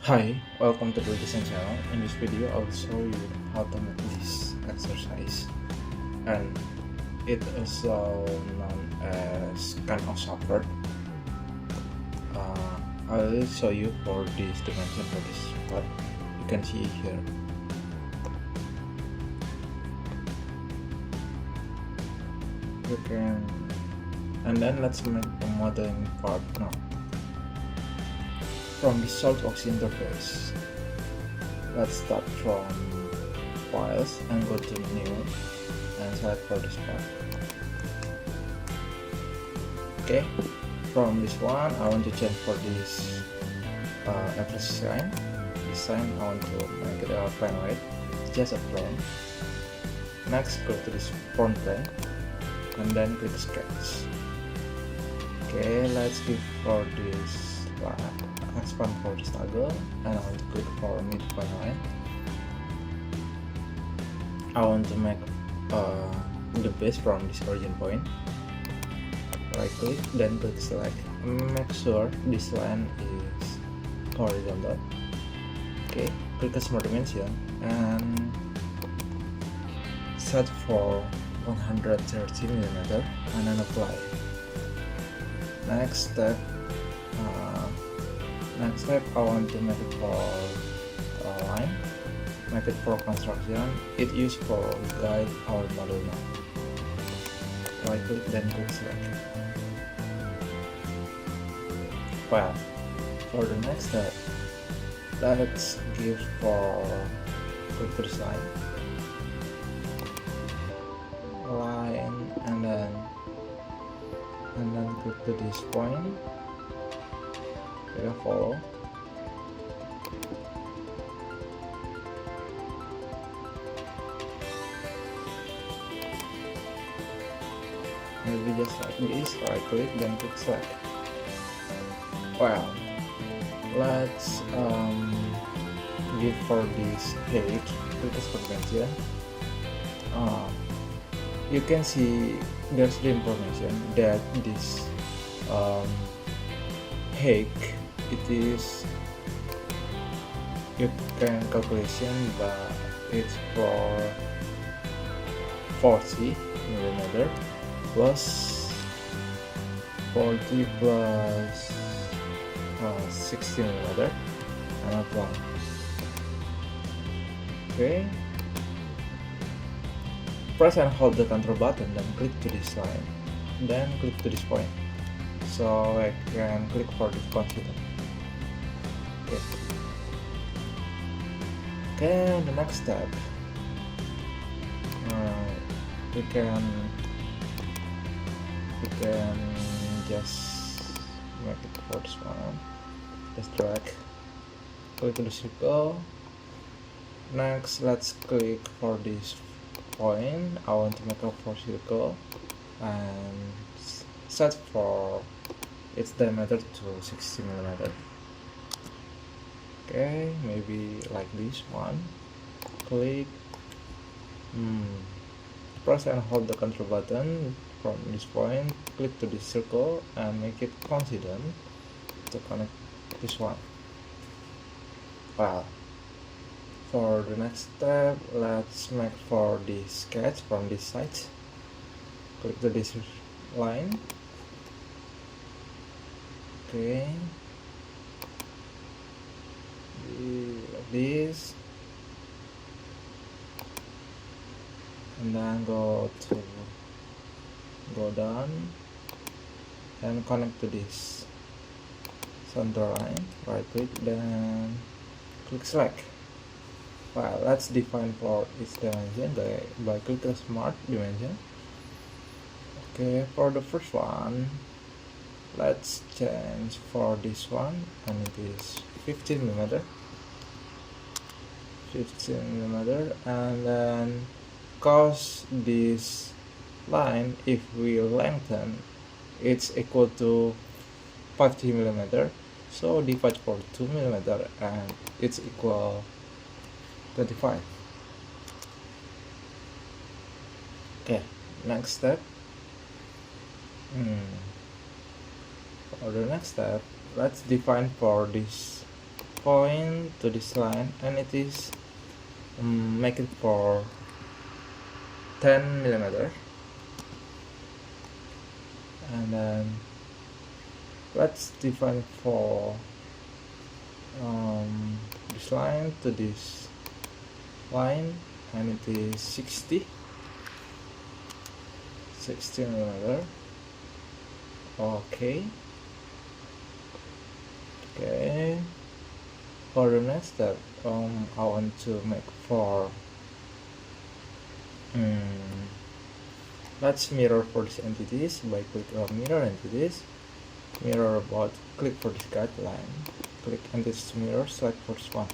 Hi, welcome to the design channel. In this video, I'll show you how to make this exercise, and it is known as kind of support. I will show you for this dimension for this part. You can see here. You can, and then let's make the modeling part now. From the Solidworks interface, let's start from files and go to new and select for this part. Okay, from this one I want to change for this average line. This line I want to make it a plane, right? It's just a plane. Next, go to this front plane and then click sketch. Okay, let's give for this expand for this toggle, and I want to click for midpoint line. I want to make the base from this origin point. Right click, then click select. Make sure this line is horizontal. Okay, click smart dimension and set for 130 mm and then apply. Next step, I want to make it for line, make it for construction. It used for guide our model now. Right click, then click select. Well, for the next step, let's give for click to this line, and then click to this point. Follow. Maybe just like this, right click, then click select. Well, let's give for this height, click convention. You can see there's the information that this height, it is, you can calculation, but it's for 40 mm plus 40 plus 60 mm and apply. Okay, press and hold the control button, then click to this line, then click to this point, so I can click for this consider. Okay, the next step, we can just make it for this one. Just drag, click to the circle. Next, let's click for this point. I want to make a for circle and set for its diameter to 60 mm. Okay, maybe like this one. Click, press and hold the control button from this point, click to this circle and make it coincident to connect this one. Well, for the next step, let's make for the sketch from this side. Click to this line. Okay, like this, and then go down and connect to this center line. Right click, then click select. Well, let's define for its dimension by click to smart dimension. Okay, for the first one, let's change for this one, and it is 15 mm, and then cause this line, if we lengthen, it's equal to 50 mm, so divide for 2 mm and it's equal 25. Okay, next step, for the next step, let's define for this point to this line, and it is make it for 10 millimeter, and then let's define for this line to this line, and it is 60 millimeter. Okay, for the next step, I want to make for let's mirror for these entities by click mirror entities, mirror about, click for this guideline, click entities to mirror, select first one.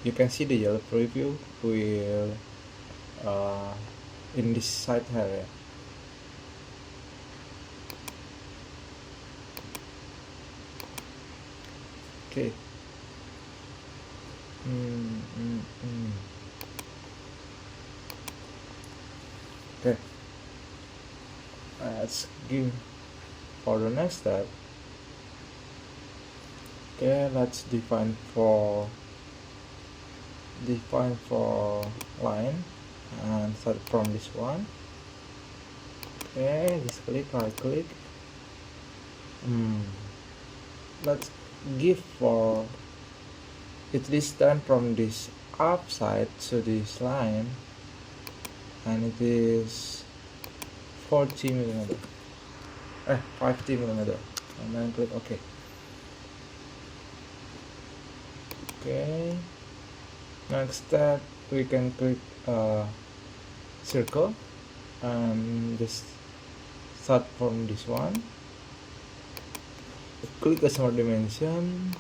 You can see the yellow preview will in this side area. Okay. Okay. Let's give for the next step. Okay, let's define for line and start from this one. Okay, just click, right click. Let's give for it distance from this upside to this line, and it is 40 millimeter, 50 millimeter, and then click OK. Okay, next step, we can click circle and just start from this one. Click customer dimension,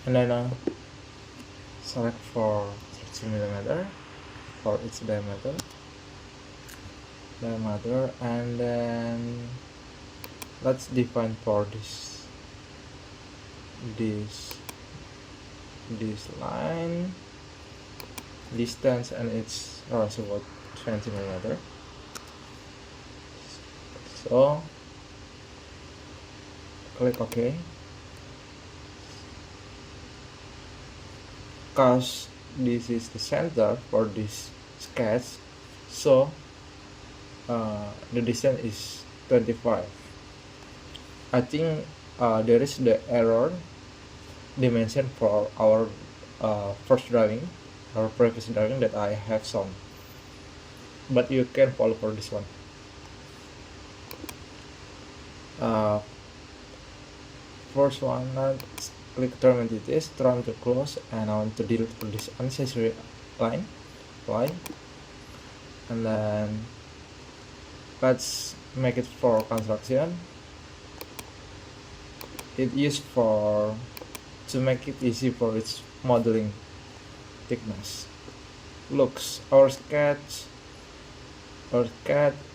and then select for 30 millimeter for its diameter, and then let's define for this line distance, and it's also about 20 millimeter. So click OK. Because this is the center for this sketch, so the distance is 25. I think there is the error dimension for our first drawing, our previous drawing that I have shown, but you can follow for this one. First one, let's click term entities, term to close, and I want to delete for this unnecessary line, and then let's make it for construction. It is for to make it easy for its modeling thickness. Looks, our sketch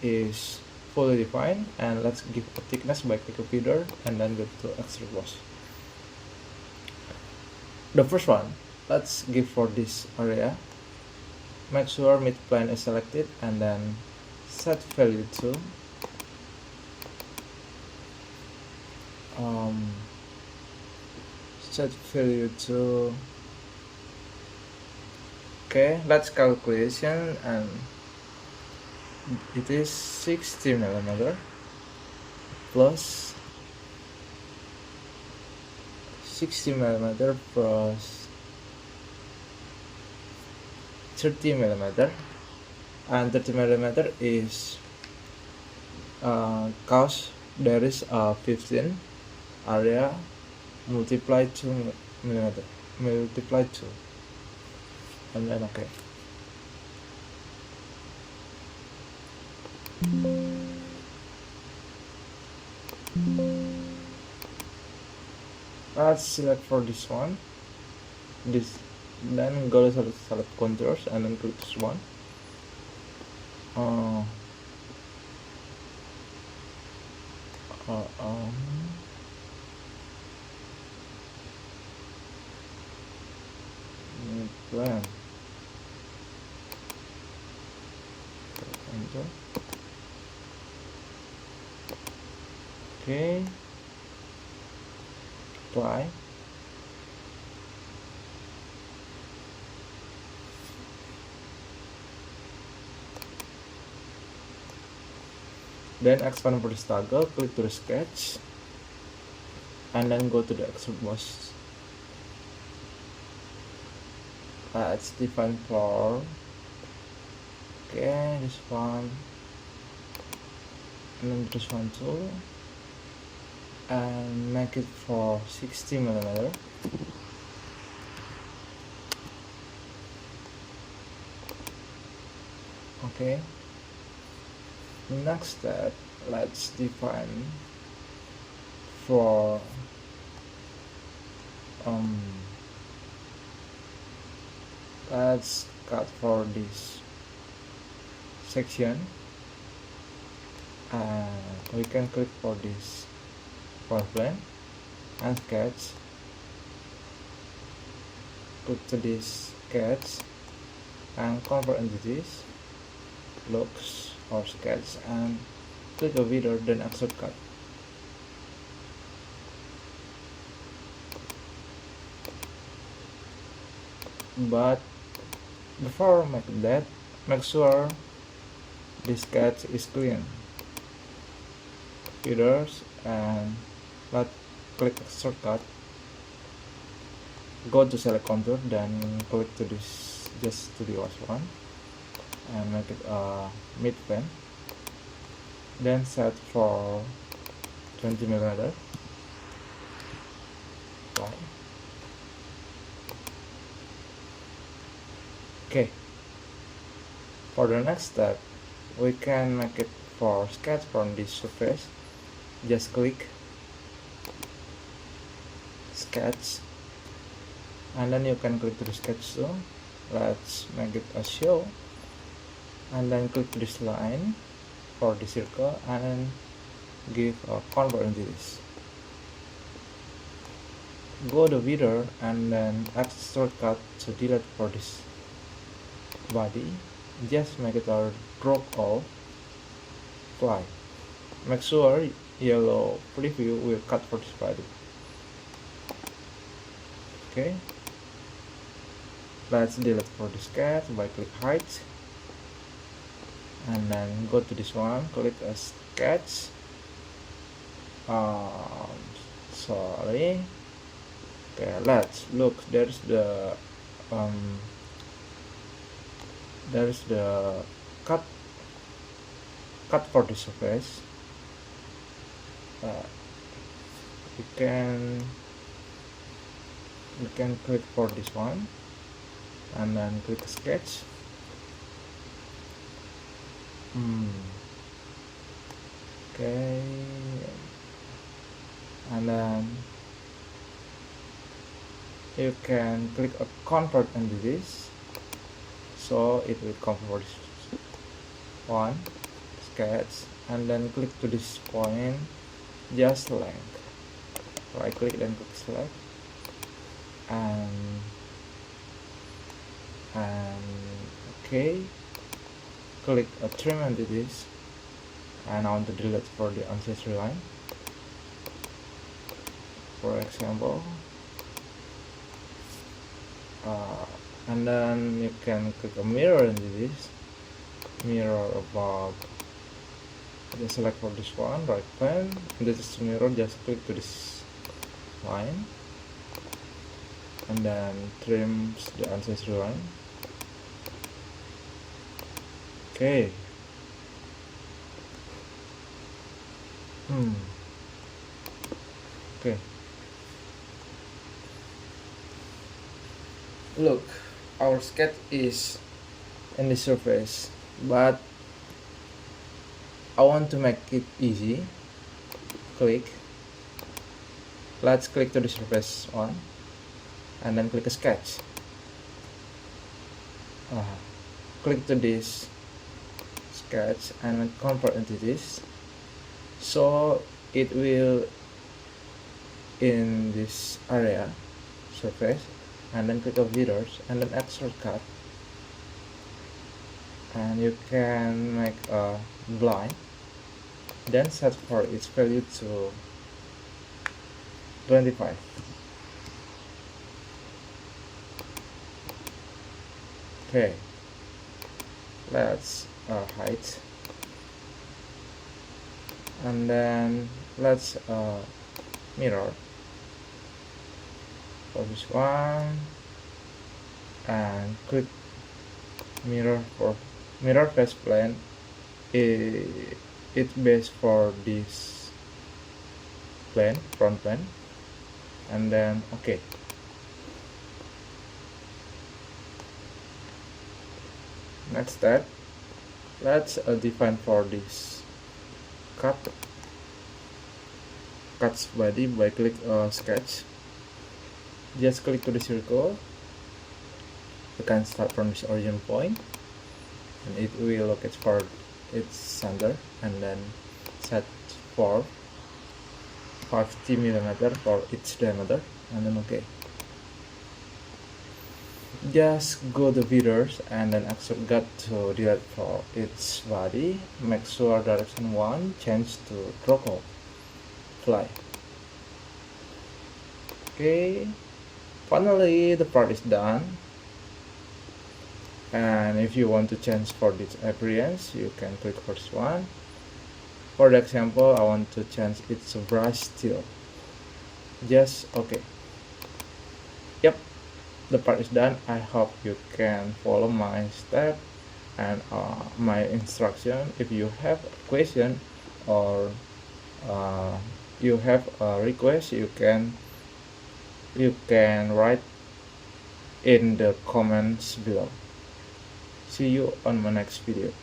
is fully defined, and let's give a thickness by click feeder and then go to extrude boss. The first one, let's give for this area, make sure midplane is selected, and then set value to okay, let's calculation, and it is 60 millimeter plus 60 millimeter plus 30 millimeter, and 30 millimeter is cause there is a 15 area multiply 2 millimeter, multiply 2, and then okay. Let's select for this one, then go to select contours and then click this one. Plan. Enter. Okay, apply. Then expand for this toggle, click to the sketch, and then go to the extrude boss. Let's define floor. Okay, this one, and then this one too, and make it for 60 millimeter. Okay, next step, let's define for let's cut for this section, and we can click for this point plane and sketch, click to this sketch and convert entities, looks or sketch, and click a video, then extrude cut. But before making that, make sure the sketch is clean. Feeders, and let's click extrude cut. Go to select contour, then click to this, just to the last one, and make it a mid plane. Then set for 20 millimeter. Okay, for the next step, we can make it for sketch from this surface. Just click sketch, and then you can click to the sketch too. Let's make it a show, and then click this line for the circle, and then give a convert into this. Go to video and then extrude cut to delete for this body. Just make it a drop all, apply. Make sure yellow preview will cut for this body. Okay, let's delete for the sketch by click height, and then go to this one, click a sketch. Sorry. Okay, let's look. There's the cut for the surface. You can click for this one, and then click sketch. Okay, and then you can click a convert into this, so it will convert this one, sketch, and then click to this point, just select, right click, then click select, and okay, click a trim into this, and I want to delete for the ancestry line, for example. And then you can click a mirror into this, mirror above, just select for this one, right pane, this is mirror, just click to this line, and then trims the ancestry line. Okay. Okay. Look, our sketch is in the surface, but I want to make it easy. Click. Let's click to the surface one, and then click a sketch. Click to this sketch and then convert into this, so it will in this area surface, and then click on videos and then extrude cut, and you can make a blind then set for its value to 25. Okay, let's height, and then let's mirror for this one, and click mirror for mirror face plane. It's best for this plane, front plane, and then okay. Next step, let's define for this cuts body by click sketch. Just click to the circle. You can start from this origin point, and it will locate for its center, and then set for 50 millimeter for each diameter, and then okay. Just go to feeders and then extrude gut to delete for its body. Make sure direction 1 change to drop off fly. Okay, finally the part is done. And if you want to change for this appearance, you can click first one. For the example, I want to change its brush steel. Just okay. Yep, the part is done. I hope you can follow my step and my instruction. If you have a question or you have a request, you can write in the comments below. See you on my next video.